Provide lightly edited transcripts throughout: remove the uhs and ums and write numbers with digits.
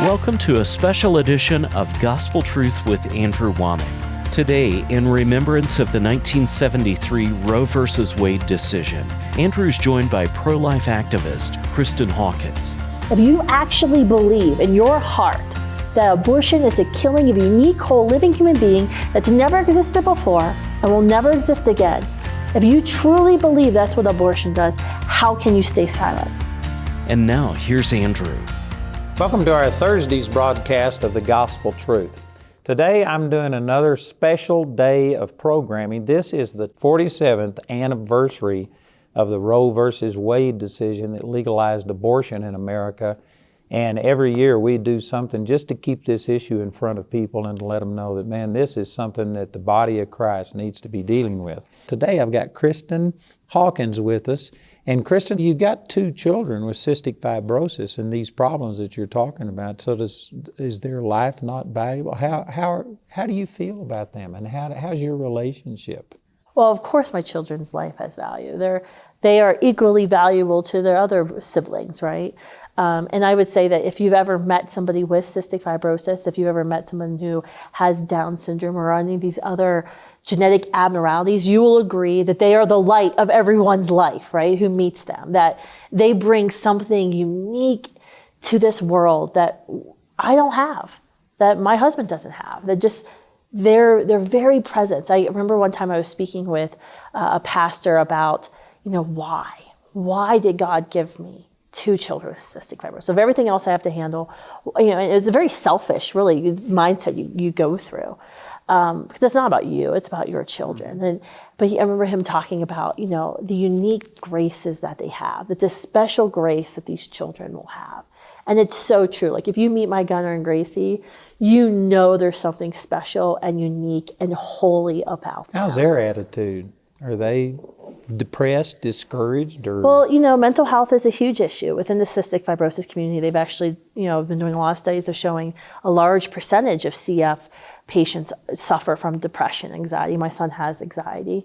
Welcome to a special edition of Gospel Truth with Andrew Wommack. Today, in remembrance of the 1973 Roe v. Wade decision, Andrew's joined by pro-life activist Kristen Hawkins. If you actually believe in your heart that abortion is the killing of a unique, whole, living human being that's never existed before and will never exist again, if you truly believe that's what abortion does, how can you stay silent? And now, here's Andrew. Welcome to our Thursday's broadcast of the Gospel Truth. Today I'm doing another special day of programming. This is the 47th anniversary of the Roe v. Wade decision that legalized abortion in America. And every year we do something just to keep this issue in front of people and to let them know that, man, this is something that the body of Christ needs to be dealing with. Today I've got Kristen Hawkins with us. And Kristen, you've got 2 children with cystic fibrosis and these problems that you're talking about. So is their life not valuable? How do you feel about them, and how's your relationship? Well, of course my children's life has value. They are equally valuable to their other siblings, right? And I would say that if you've ever met somebody with cystic fibrosis, if you've ever met someone who has Down syndrome or any of these other genetic abnormalities, you will agree that they are the light of everyone's life, right, who meets them, that they bring something unique to this world that I don't have, that my husband doesn't have, that just, they're very present. I remember one time I was speaking with a pastor about, why did God give me 2 children with cystic fibrosis? Of everything else I have to handle, it's a very selfish, really, mindset you go through. Because it's not about you, it's about your children. But I remember him talking about, the unique graces that they have, that this special grace that these children will have. And it's so true. Like if you meet my Gunnar and Gracie, there's something special and unique and holy about them. How's their attitude? Are they depressed, discouraged, or? Well, mental health is a huge issue within the cystic fibrosis community. They've actually, been doing a lot of studies of showing a large percentage of CF patients suffer from depression, anxiety. My son has anxiety.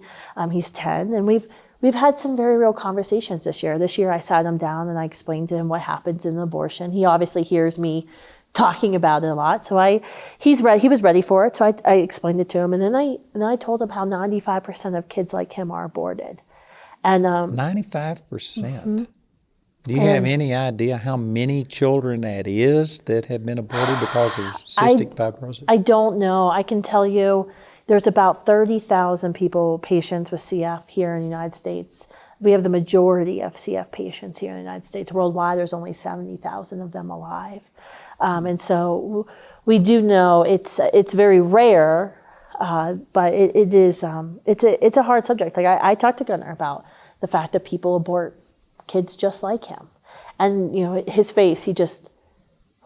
He's 10, and we've had some very real conversations this year. This year I sat him down and I explained to him what happens in an abortion. He obviously hears me talking about it a lot, so he was ready for it. So I explained it to him, and then I told him how 95% of kids like him are aborted. And 95%. Mm-hmm. Do you have any idea how many children that is that have been aborted because of cystic fibrosis? I don't know. I can tell you there's about 30,000 patients with CF here in the United States. We have the majority of CF patients here in the United States. Worldwide, there's only 70,000 of them alive. And so we do know it's very rare, but it's a hard subject. Like I talked to Gunnar about the fact that people abort kids just like him. And, his face, he just,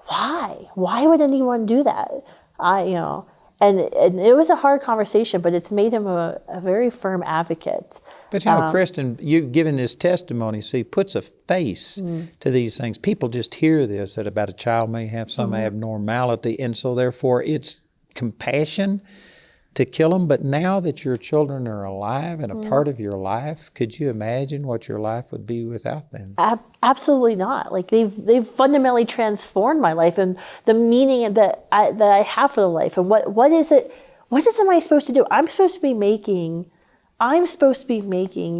why? Why would anyone do that? And it was a hard conversation, but it's made him a very firm advocate. But, Kristen, you giving this testimony, puts a face to these things. People just hear this, that about a child may have some abnormality, and so therefore it's compassion to kill them. But now that your children are alive and a part of your life, could you imagine what your life would be without them? Absolutely not. Like they've fundamentally transformed my life and the meaning that I have for the life. And what is it? What am I supposed to do? I'm supposed to be making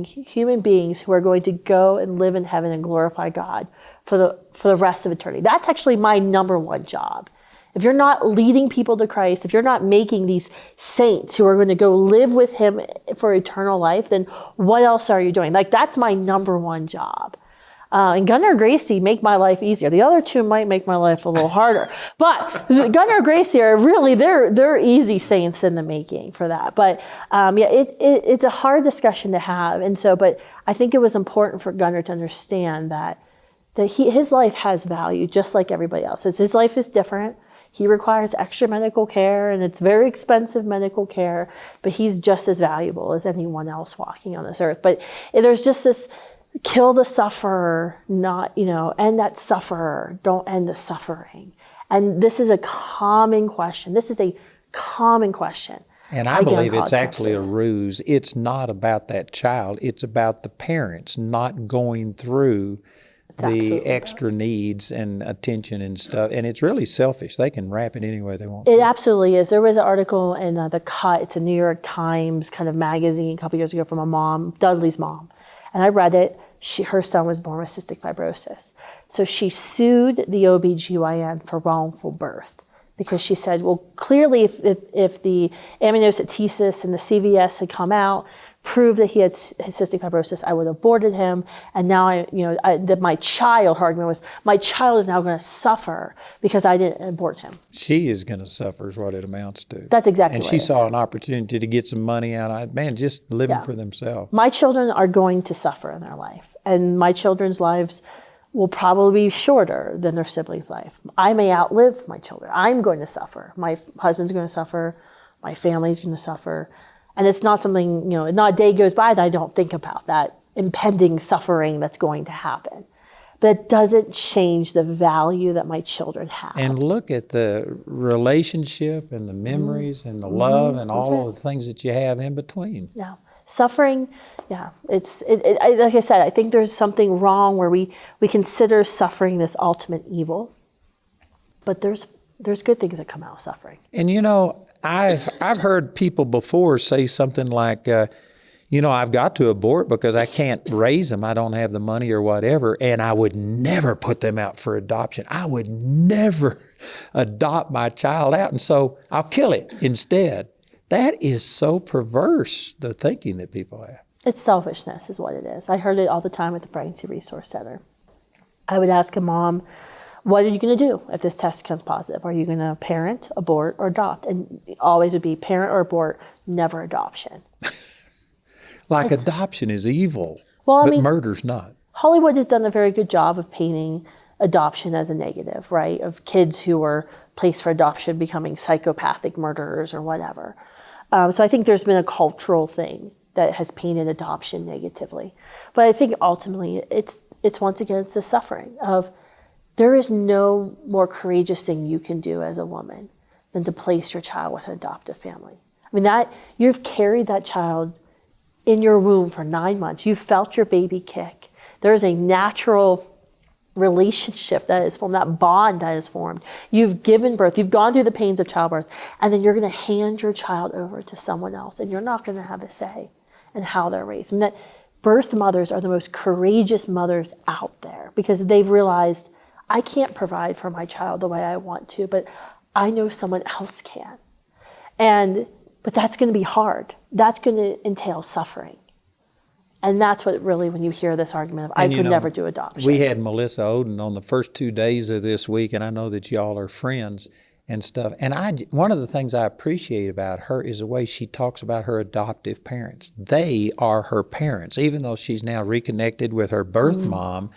human beings who are going to go and live in heaven and glorify God for the rest of eternity. That's actually my number one job. If you're not leading people to Christ, if you're not making these saints who are going to go live with Him for eternal life, then what else are you doing? Like, that's my number one job. And Gunnar and Gracie make my life easier. The other 2 might make my life a little harder. But Gunnar and Gracie are really, they're easy saints in the making for that. But it's a hard discussion to have. And so, but I think it was important for Gunnar to understand that his life has value just like everybody else's. His life is different. He requires extra medical care, and it's very expensive medical care, but he's just as valuable as anyone else walking on this earth. But there's just this, kill the sufferer, not, end that sufferer, don't end the suffering. And this is a common question. And I believe it's actually a ruse. It's not about that child. It's about the parents not going through the extra needs and attention and stuff. And it's really selfish. They can wrap it any way they want. It absolutely is. There was an article in The Cut. It's a New York Times kind of magazine a couple years ago from a mom, Dudley's mom. And I read it. Her son was born with cystic fibrosis. So she sued the OBGYN for wrongful birth because she said, well, clearly if the amniocentesis and the CVS had come out, proved that he had cystic fibrosis, I would have aborted him. And now my child, her argument was, my child is now going to suffer because I didn't abort him. She is going to suffer is what it amounts to. That's exactly what it is. And she saw an opportunity to get some money out of it. Man, just living for themselves. My children are going to suffer in their life. And my children's lives will probably be shorter than their siblings' life. I may outlive my children. I'm going to suffer. My husband's going to suffer. My family's going to suffer. And it's not something, not a day goes by that I don't think about that impending suffering that's going to happen. But it doesn't change the value that my children have. And look at the relationship and the memories and the love and all of the things that you have in between. Yeah. Suffering, like I said, I think there's something wrong where we consider suffering this ultimate evil. But there's good things that come out of suffering. And I've heard people before say something like, I've got to abort because I can't raise them. I don't have the money or whatever. And I would never put them out for adoption. I would never adopt my child out. And so I'll kill it instead. That is so perverse, the thinking that people have. It's selfishness is what it is. I heard it all the time at the Pregnancy Resource Center. I would ask a mom, what are you going to do if this test comes positive? Are you going to parent, abort, or adopt? And it always would be parent or abort, never adoption. Adoption is evil, but murder's not. Hollywood has done a very good job of painting adoption as a negative, right? Of kids who were placed for adoption becoming psychopathic murderers or whatever. So I think there's been a cultural thing that has painted adoption negatively. But I think ultimately it's once again, it's the suffering of there is no more courageous thing you can do as a woman than to place your child with an adoptive family. I mean, that you've carried that child in your womb for 9 months. You've felt your baby kick. There is a natural relationship that is formed, that bond that is formed. You've given birth. You've gone through the pains of childbirth. And then you're going to hand your child over to someone else. And you're not going to have a say in how they're raised. I mean, that birth mothers are the most courageous mothers out there because they've realized, I can't provide for my child the way I want to, but I know someone else can. But that's going to be hard. That's going to entail suffering. And that's what really, when you hear this argument of, I could never do adoption. We had Melissa Oden on the first 2 days of this week, and I know that y'all are friends and stuff. And one of the things I appreciate about her is the way she talks about her adoptive parents. They are her parents, even though she's now reconnected with her birth mom,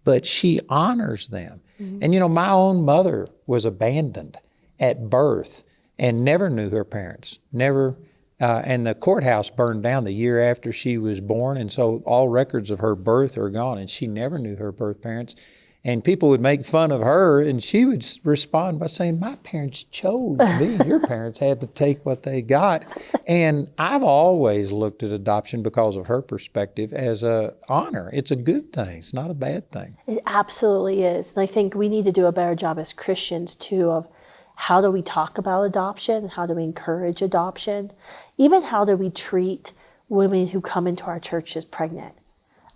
but she honors them. And my own mother was abandoned at birth and never knew her parents, never. And the courthouse burned down the year after she was born, and so all records of her birth are gone, and she never knew her birth parents. And people would make fun of her, and she would respond by saying, my parents chose me. Your parents had to take what they got. And I've always looked at adoption because of her perspective as an honor. It's a good thing. It's not a bad thing. It absolutely is. And I think we need to do a better job as Christians, too, of how do we talk about adoption? How do we encourage adoption? Even how do we treat women who come into our churches pregnant?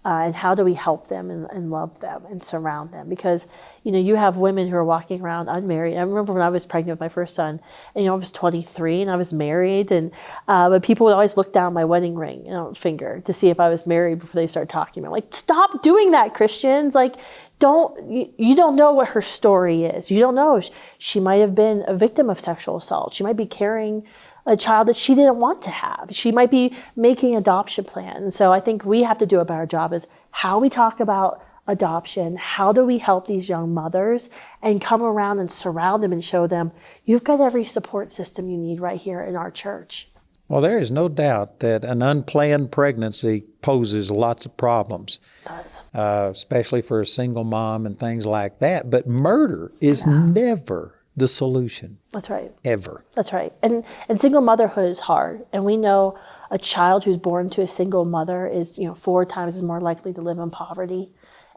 And how do we help them and love them and surround them? Because, you have women who are walking around unmarried. I remember when I was pregnant with my first son, and, I was 23 and I was married. And but people would always look down my wedding ring, finger to see if I was married before they start talking about it. Like, stop doing that, Christians. Like, you don't know what her story is. You don't know. She might have been a victim of sexual assault. She might be carrying a child that she didn't want to have. She might be making adoption plans. So I think we have to do a better job is how we talk about adoption. How do we help these young mothers and come around and surround them and show them you've got every support system you need right here in our church. Well, there is no doubt that an unplanned pregnancy poses lots of problems. It does. Especially for a single mom and things like that. But murder is never the solution. That's right. Ever. That's right. And single motherhood is hard. And we know a child who's born to a single mother is 4 times more likely to live in poverty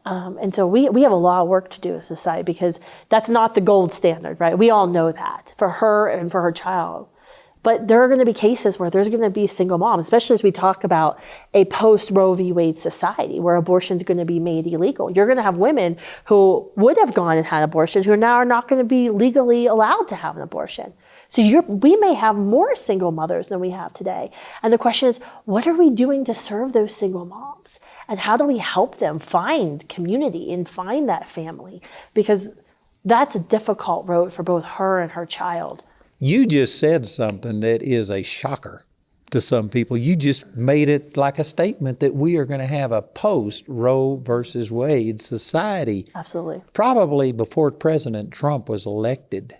And so we have a lot of work to do as a society, because that's not the gold standard, right? We all know that for her and for her child. But there are going to be cases where there's going to be single moms, especially as we talk about a post-Roe v. Wade society where abortion is going to be made illegal. You're going to have women who would have gone and had abortions who now are not going to be legally allowed to have an abortion. So we may have more single mothers than we have today. And the question is, what are we doing to serve those single moms? And how do we help them find community and find that family? Because that's a difficult road for both her and her child. You just said something that is a shocker to some people. You just made it like a statement that we are going to have a post-Roe versus Wade society. Absolutely. Probably before President Trump was elected,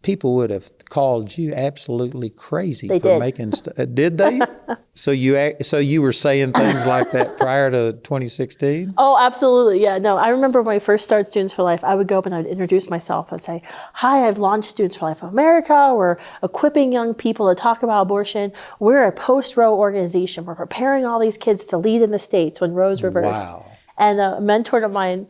people would have called you absolutely crazy making did they? So you were saying things like that prior to 2016? Oh, absolutely. Yeah, no, I remember when I first started Students for Life, I would go up and I'd introduce myself and say, hi, I've launched Students for Life of America. We're equipping young people to talk about abortion. We're a post-Roe organization. We're preparing all these kids to lead in the states when Roe's reversed. Wow. And a mentor of mine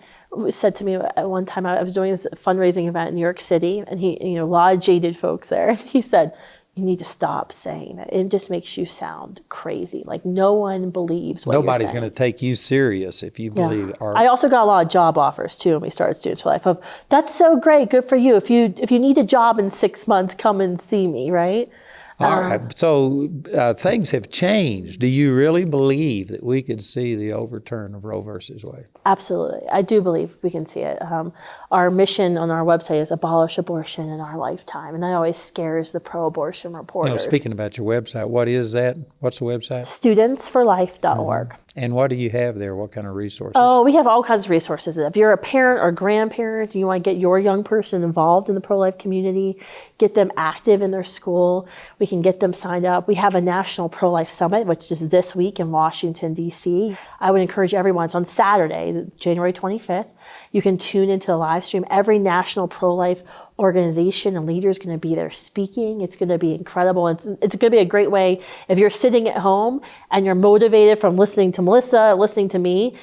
said to me at one time, I was doing this fundraising event in New York City, and a lot of jaded folks there. And he said, you need to stop saying that. It just makes you sound crazy. Like no one believes what Nobody's you're saying. Going to take you serious if you believe. I also got a lot of job offers too when we started Students for Life. Of that's so great, good for you. If you need a job in 6 months, come and see me, right? All right. So things have changed. Do you really believe that we could see the overturn of Roe versus Wade? Absolutely. I do believe we can see it. Our mission on our website is abolish abortion in our lifetime. And that always scares the pro-abortion reporters. Speaking about your website, what is that? What's the website? Studentsforlife.org. Mm-hmm. And what do you have there? What kind of resources? Oh, we have all kinds of resources. If you're a parent or grandparent, you want to get your young person involved in the pro-life community, get them active in their school, we can get them signed up. We have a National Pro-Life Summit, which is this week in Washington, D.C. I would encourage everyone. It's on Saturday, January 25th. You can tune into the live stream. Every national pro-life organization and leader is going to be there speaking. It's going to be incredible. It's going to be a great way if you're sitting at home and you're motivated from listening to Melissa, listening to me.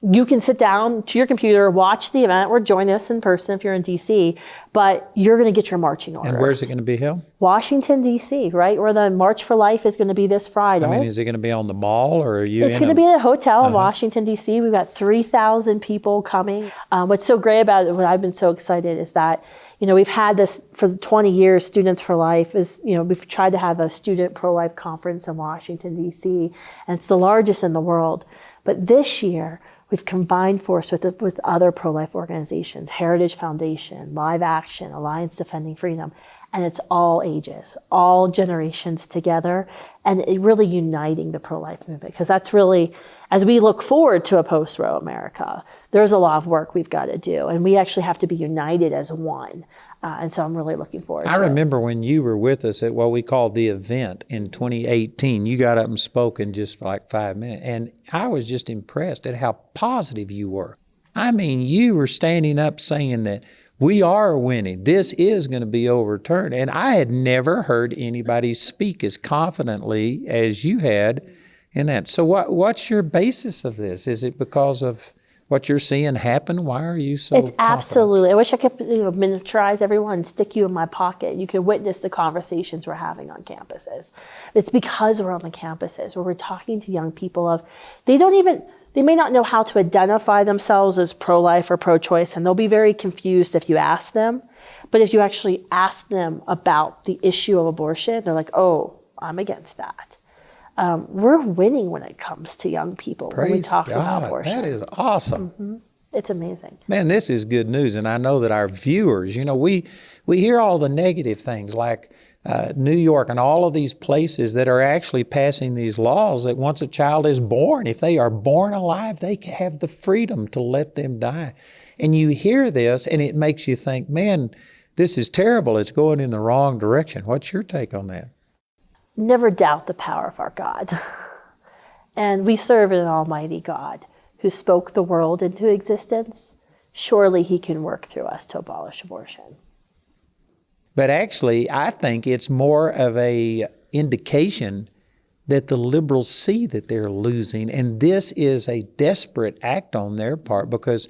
You can sit down to your computer, watch the event, or join us in person if you're in D.C., but you're going to get your marching orders. And where's it going to be held? Washington, D.C., right? Where the March for Life is going to be this Friday. I mean, is it going to be on the mall, or are you It's going to be at a hotel in Washington, D.C. We've got 3,000 people coming. What's so great about it, what I've been so excited is that, we've had this for 20 years, Students for Life is, we've tried to have a student pro-life conference in Washington, D.C., and it's the largest in the world. But this year, we've combined forces with other pro-life organizations, Heritage Foundation, Live Action, Alliance Defending Freedom, and it's all ages, all generations together, and it really uniting the pro-life movement, because that's really, as we look forward to a post-Roe America, there's a lot of work we've got to do, and we actually have to be united as one. And so I'm really looking forward to it. I remember when you were with us at what we called the event in 2018, you got up and spoke in just like 5 minutes, and I was just impressed at how positive you were. I mean, you were standing up saying that we are winning. This is going to be overturned. And I had never heard anybody speak as confidently as you had in that. So what's your basis of this? Is it because of what you're seeing happen? Why are you so confident? Absolutely. I wish I could miniaturize everyone and stick you in my pocket. You could witness the conversations we're having on campuses. It's because we're on the campuses where we're talking to young people they may not know how to identify themselves as pro-life or pro-choice, and they'll be very confused if you ask them. But if you actually ask them about the issue of abortion, they're like, oh, I'm against that. We're winning when it comes to young people when we talk about abortion. That is awesome. Mm-hmm. It's amazing. Man, this is good news. And I know that our viewers, we hear all the negative things like New York and all of these places that are actually passing these laws that once a child is born, if they are born alive, they have the freedom to let them die. And you hear this and it makes you think, man, this is terrible. It's going in the wrong direction. What's your take on that? Never doubt the power of our God. And we serve an almighty God who spoke the world into existence. Surely he can work through us to abolish abortion. But actually, I think it's more of a indication that the liberals see that they're losing. And this is a desperate act on their part because,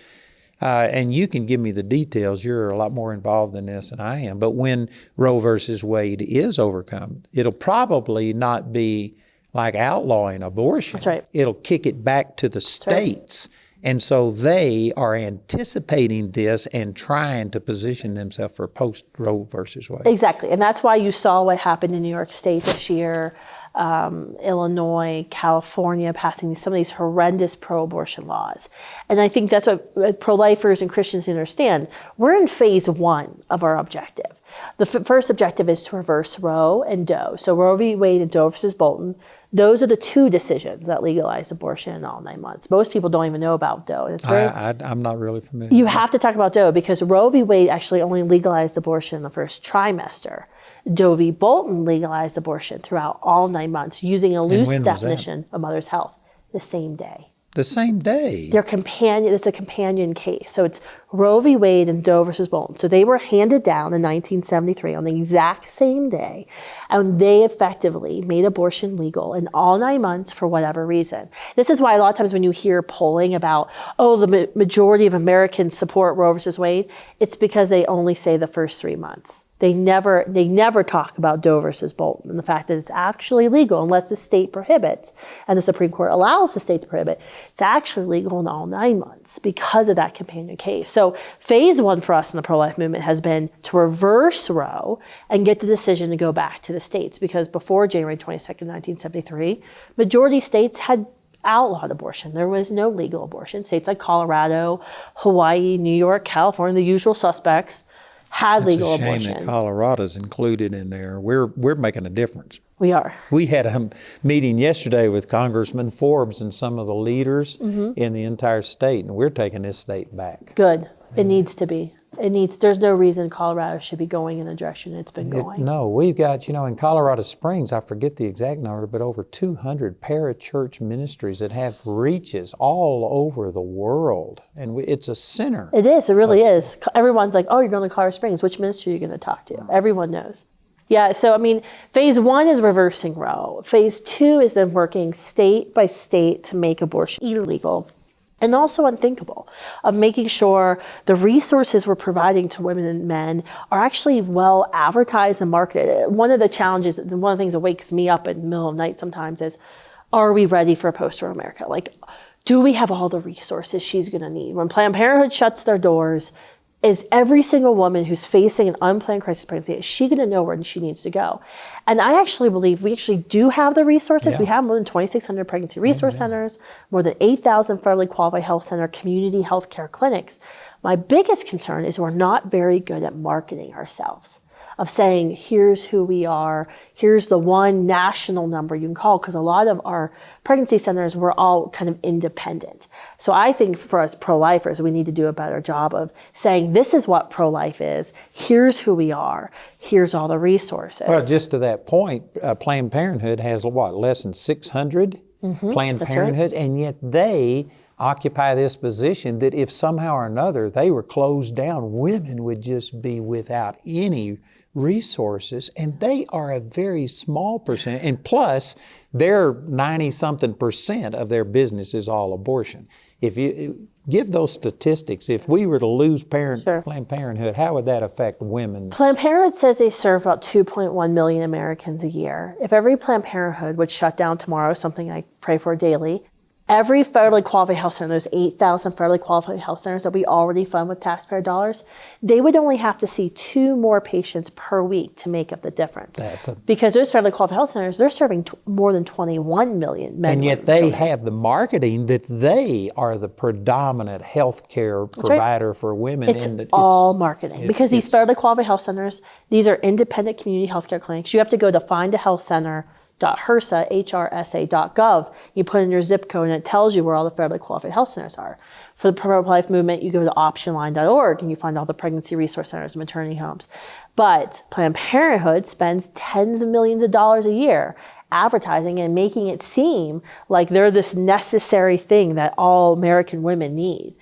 and you can give me the details, you're a lot more involved in this than I am, but when Roe versus Wade is overcome, it'll probably not be like outlawing abortion. That's right. It'll kick it back to the states. Right. And so they are anticipating this and trying to position themselves for post-Roe versus Wade. Exactly. And that's why you saw what happened in New York State this year, Illinois, California, passing some of these horrendous pro-abortion laws. And I think that's what pro-lifers and Christians understand. We're in phase one of our objective. The first objective is to reverse Roe and Doe. So Roe v. Wade and Doe versus Bolton. Those are the two decisions that legalize abortion in all 9 months. Most people don't even know about Doe. And it's I'm not really familiar. You have to talk about Doe because Roe v. Wade actually only legalized abortion in the first trimester. Doe v. Bolton legalized abortion throughout all 9 months using a loose definition of mother's health the same day. The same day? It's a companion case. So it's Roe v. Wade and Doe versus Bolton. So they were handed down in 1973 on the exact same day, and they effectively made abortion legal in all 9 months for whatever reason. This is why a lot of times when you hear polling about, the majority of Americans support Roe versus Wade, it's because they only say the first 3 months. They never talk about Doe versus Bolton and the fact that it's actually legal unless the state prohibits, and the Supreme Court allows the state to prohibit. It's actually legal in all 9 months because of that companion case. So phase one for us in the pro-life movement has been to reverse Roe and get the decision to go back to the states, because before January 22nd, 1973, majority states had outlawed abortion. There was no legal abortion. States like Colorado, Hawaii, New York, California, the usual suspects, had legal abortion. It's a shame that Colorado's included in there. We're making a difference. We are. We had a meeting yesterday with Congressman Forbes and some of the leaders in the entire state, and we're taking this state back. Good. It needs to be. There's no reason Colorado should be going in the direction it's been going. No, we've got, in Colorado Springs, I forget the exact number, but over 200 parachurch ministries that have reaches all over the world. And it's a center. It is. It really is. Everyone's like, you're going to Colorado Springs. Which ministry are you going to talk to? Everyone knows. Yeah, so phase one is reversing Roe. Phase two is then working state by state to make abortion illegal. And also unthinkable, of making sure the resources we're providing to women and men are actually well advertised and marketed. One of the challenges, and one of the things that wakes me up in the middle of the night sometimes is, are we ready for a post-Roe America? Do we have all the resources she's going to need? When Planned Parenthood shuts their doors, is every single woman who's facing an unplanned crisis pregnancy, is she going to know where she needs to go? And I actually believe we actually do have the resources. Yeah. We have more than 2,600 pregnancy resource centers, more than 8,000 federally qualified health center, community health care clinics. My biggest concern is we're not very good at marketing ourselves, of saying, here's who we are, here's the one national number you can call, because a lot of our pregnancy centers were all kind of independent. So I think for us pro-lifers, we need to do a better job of saying, this is what pro-life is, here's who we are, here's all the resources. Well, just to that point, Planned Parenthood has less than 600 Planned Parenthood, right. And yet they occupy this position that if somehow or another they were closed down, women would just be without any resources, and they are a very small percent. And plus, their 90-something% of their business is all abortion. If you give those statistics, if we were to lose Planned Parenthood, how would that affect women? Planned Parenthood says they serve about 2.1 million Americans a year. If every Planned Parenthood would shut down tomorrow, something I pray for daily, every federally qualified health center, those 8,000 federally qualified health centers that we already fund with taxpayer dollars, they would only have to see 2 more patients per week to make up the difference. Because those federally qualified health centers, they're serving more than 21 million men. And yet they have the marketing that they are the predominant health care provider for women. It's all marketing. Because these federally qualified health centers, these are independent community health care clinics. You have to go to findahealthcenter.hrsa.gov. You put in your zip code and it tells you where all the federally qualified health centers are. For the pro-life movement, you go to optionline.org and you find all the pregnancy resource centers and maternity homes. But Planned Parenthood spends tens of millions of dollars a year advertising and making it seem like they're this necessary thing that all American women need.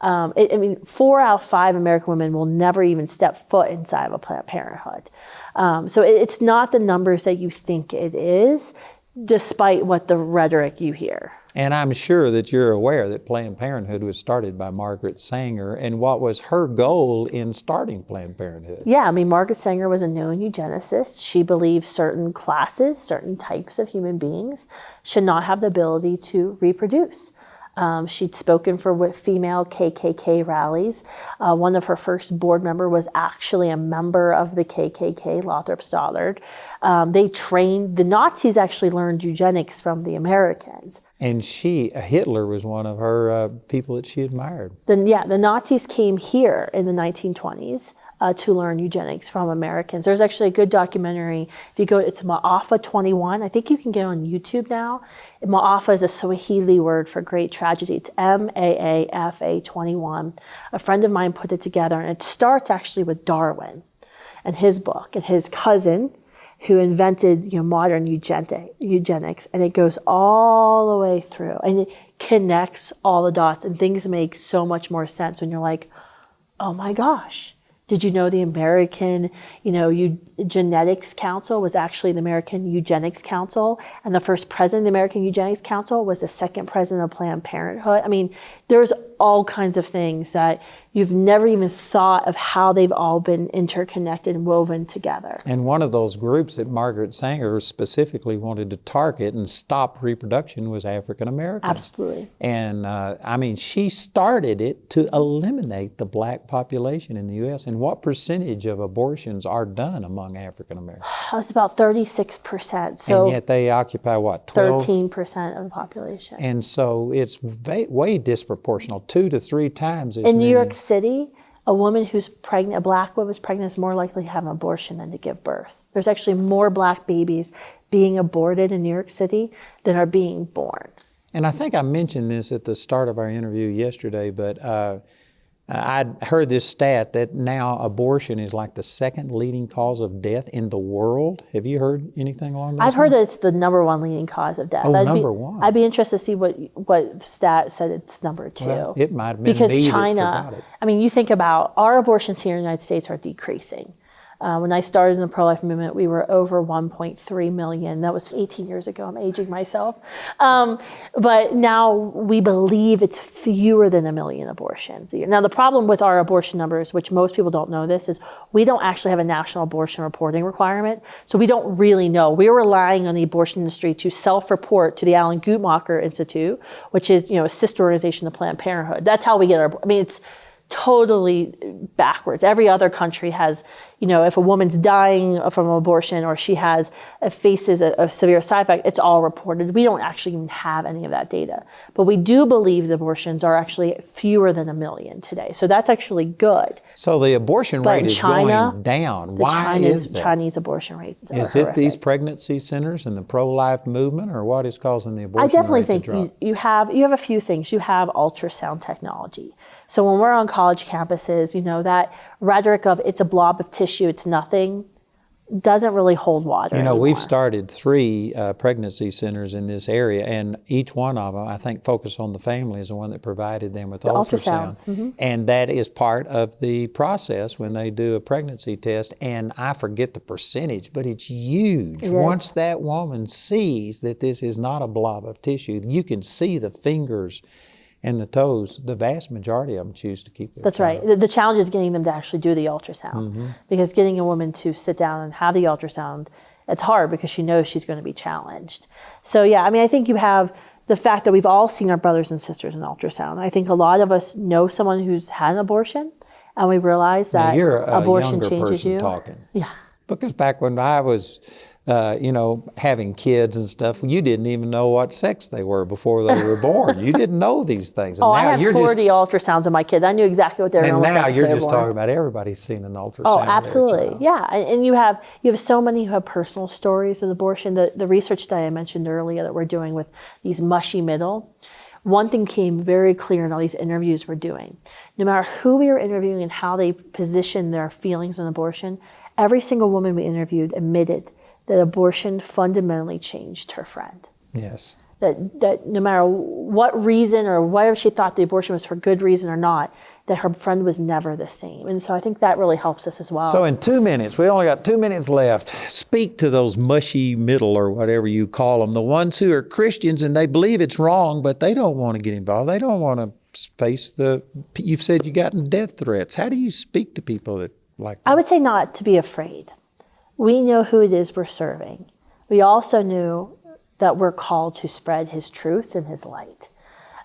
4 out of 5 American women will never even step foot inside of a Planned Parenthood. So it's not the numbers that you think it is. despite what the rhetoric you hear. And I'm sure that you're aware that Planned Parenthood was started by Margaret Sanger, and what was her goal in starting Planned Parenthood? Yeah, I mean, Margaret Sanger was a known eugenicist. She believed certain classes, certain types of human beings should not have the ability to reproduce. She'd spoken for female KKK rallies. One of her first board members was actually a member of the KKK, Lothrop Stoddard. The Nazis actually learned eugenics from the Americans. And Hitler was one of her people that she admired. The Nazis came here in the 1920s to learn eugenics from Americans. There's actually a good documentary. If you go, it's Maafa 21. I think you can get it on YouTube now. Maafa is a Swahili word for great tragedy. It's Maafa 21. A friend of mine put it together, and it starts actually with Darwin and his book and his cousin who invented modern eugenics, and it goes all the way through, and it connects all the dots, and things make so much more sense when you're like, oh my gosh. Did you know the American, Genetics Council was actually the American Eugenics Council, and the first president of the American Eugenics Council was the second president of Planned Parenthood? I mean, there's all kinds of things that you've never even thought of how they've all been interconnected and woven together. And one of those groups that Margaret Sanger specifically wanted to target and stop reproduction was African Americans. Absolutely. And she started it to eliminate the black population in the U.S. And what percentage of abortions are done among African Americans? It's about 36%. So and yet they occupy what, 13% of the population. And so it's way disproportional, 2 to 3 times as many. In New York City, a woman who's pregnant, a black woman who's pregnant, is more likely to have an abortion than to give birth. There's actually more black babies being aborted in New York City than are being born. And I think I mentioned this at the start of our interview yesterday, but I'd heard this stat that now abortion is like the second leading cause of death in the world. Have you heard anything along those lines? I've heard that it's the number 1 leading cause of death. Number 1. I'd be interested to see what stat said it's number 2. Well, it might have been because me China, that forgot it. You think about our abortions here in the United States are decreasing. When I started in the pro-life movement, we were over 1.3 million. That was 18 years ago. I'm aging myself. But now we believe it's fewer than 1 million abortions a year. Now, the problem with our abortion numbers, which most people don't know this, is we don't actually have a national abortion reporting requirement. So we don't really know. We're relying on the abortion industry to self-report to the Alan Guttmacher Institute, which is a sister organization of Planned Parenthood. That's how we get our, it's totally backwards. Every other country has, if a woman's dying from an abortion or she faces a severe side effect, it's all reported. We don't actually even have any of that data. But we do believe the abortions are actually fewer than 1 million today. So that's actually good. So the abortion rate is going down. Why is that? Chinese abortion rates are Is horrific. it these pregnancy centers and the pro-life movement, or what is causing the abortion I definitely rate to think drop? you have a few things. You have ultrasound technology. So when we're on college campuses, that rhetoric of it's a blob of tissue, it's nothing, doesn't really hold water anymore. We've started 3 pregnancy centers in this area, and each one of them, I think, focus on the family is the one that provided them with the ultrasound. Mm-hmm. And that is part of the process when they do a pregnancy test. And I forget the percentage, but it's huge. Yes. Once that woman sees that this is not a blob of tissue, you can see the fingers and the toes. The vast majority of them choose to keep their That's child. right. The challenge is getting them to actually do the ultrasound, because getting a woman to sit down and have the ultrasound, it's hard because she knows she's going to be challenged. So yeah, I think you have the fact that we've all seen our brothers and sisters in ultrasound. I think a lot of us know someone who's had an abortion, and we realize that now you're a abortion younger changes person you. talking. Yeah. Because back when I was having kids and stuff, you didn't even know what sex they were before they were born. You didn't know these things. And now now I had 40 ultrasounds of my kids. I knew exactly what they were going to look like. And now you're before just they were born. talking about everybody's seen an ultrasound. Oh, of their absolutely. child. Yeah. And you have so many who have personal stories of abortion. The research study I mentioned earlier that we're doing with these mushy middle, one thing came very clear in all these interviews we're doing. No matter who we were interviewing and how they positioned their feelings on abortion, every single woman we interviewed admitted that abortion fundamentally changed her friend. Yes. That no matter what reason or whether she thought the abortion was for good reason or not, that her friend was never the same. And so I think that really helps us as well. So in 2 minutes, we only got 2 minutes left. Speak to those mushy middle or whatever you call them, the ones who are Christians and they believe it's wrong, but they don't want to get involved. They don't want to face you've said you gotten death threats. How do you speak to people that like that? I would say not to be afraid. We know who it is we're serving. We also knew that we're called to spread his truth and his light.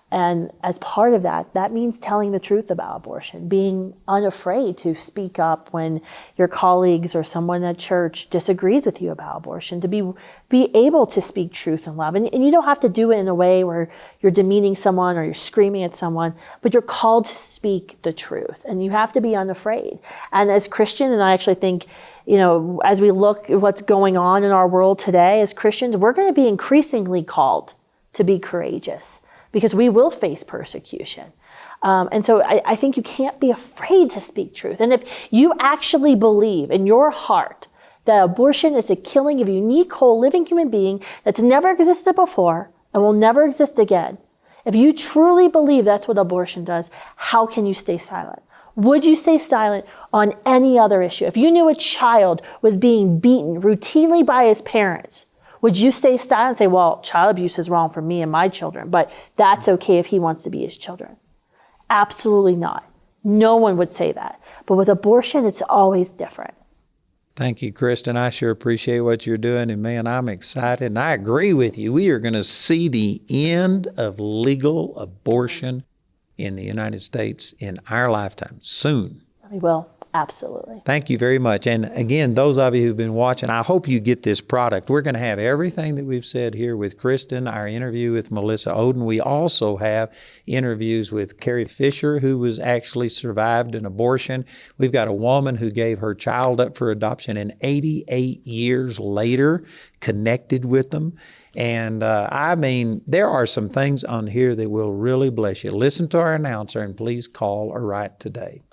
And as part of that, that means telling the truth about abortion, being unafraid to speak up when your colleagues or someone at church disagrees with you about abortion, to be able to speak truth and love. And you don't have to do it in a way where you're demeaning someone or you're screaming at someone, but you're called to speak the truth. And you have to be unafraid. And as Christians, and I actually think, as we look at what's going on in our world today, as Christians, we're going to be increasingly called to be courageous, because we will face persecution. And so I think you can't be afraid to speak truth. And if you actually believe in your heart that abortion is the killing of a unique, whole, living human being that's never existed before and will never exist again, if you truly believe that's what abortion does, how can you stay silent? Would you stay silent on any other issue? If you knew a child was being beaten routinely by his parents, would you stay silent and say, well, child abuse is wrong for me and my children, but that's okay if he wants to be his children? Absolutely not. No one would say that. But with abortion, it's always different. Thank you, Kristen. I sure appreciate what you're doing. And man, I'm excited. And I agree with you. We are going to see the end of legal abortion in the United States in our lifetime soon. We will. Absolutely. Thank you very much. And again, those of you who've been watching, I hope you get this product. We're going to have everything that we've said here with Kristen, our interview with Melissa Oden. We also have interviews with Carrie Fisher, who was actually survived an abortion. We've got a woman who gave her child up for adoption and 88 years later connected with them. And there are some things on here that will really bless you. Listen to our announcer and please call or write today.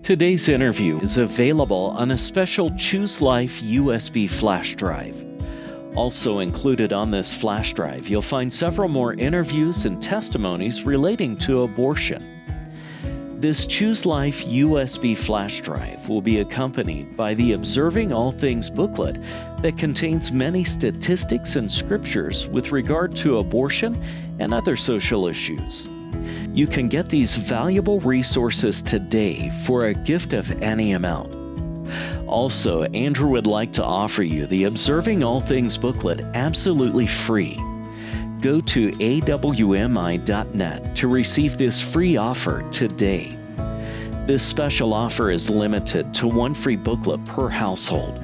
Today's interview is available on a special Choose Life USB flash drive. Also included on this flash drive, you'll find several more interviews and testimonies relating to abortion. This Choose Life USB flash drive will be accompanied by the Observing All Things booklet that contains many statistics and scriptures with regard to abortion and other social issues. You can get these valuable resources today for a gift of any amount. Also, Andrew would like to offer you the Observing All Things booklet absolutely free. Go to awmi.net to receive this free offer today. This special offer is limited to one free booklet per household.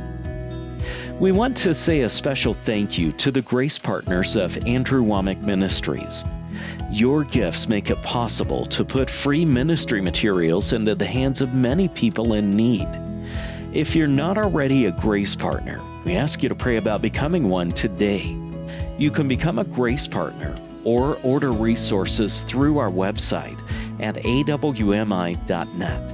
We want to say a special thank you to the grace partners of Andrew Wommack Ministries. Your gifts make it possible to put free ministry materials into the hands of many people in need. If you're not already a grace partner, we ask you to pray about becoming one today. You can become a grace partner or order resources through our website at awmi.net.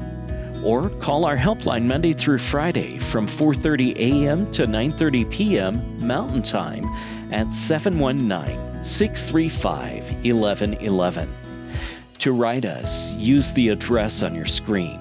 Or call our helpline Monday through Friday from 4:30 a.m. to 9:30 p.m. Mountain Time at 719-635-1111. To write us, use the address on your screen.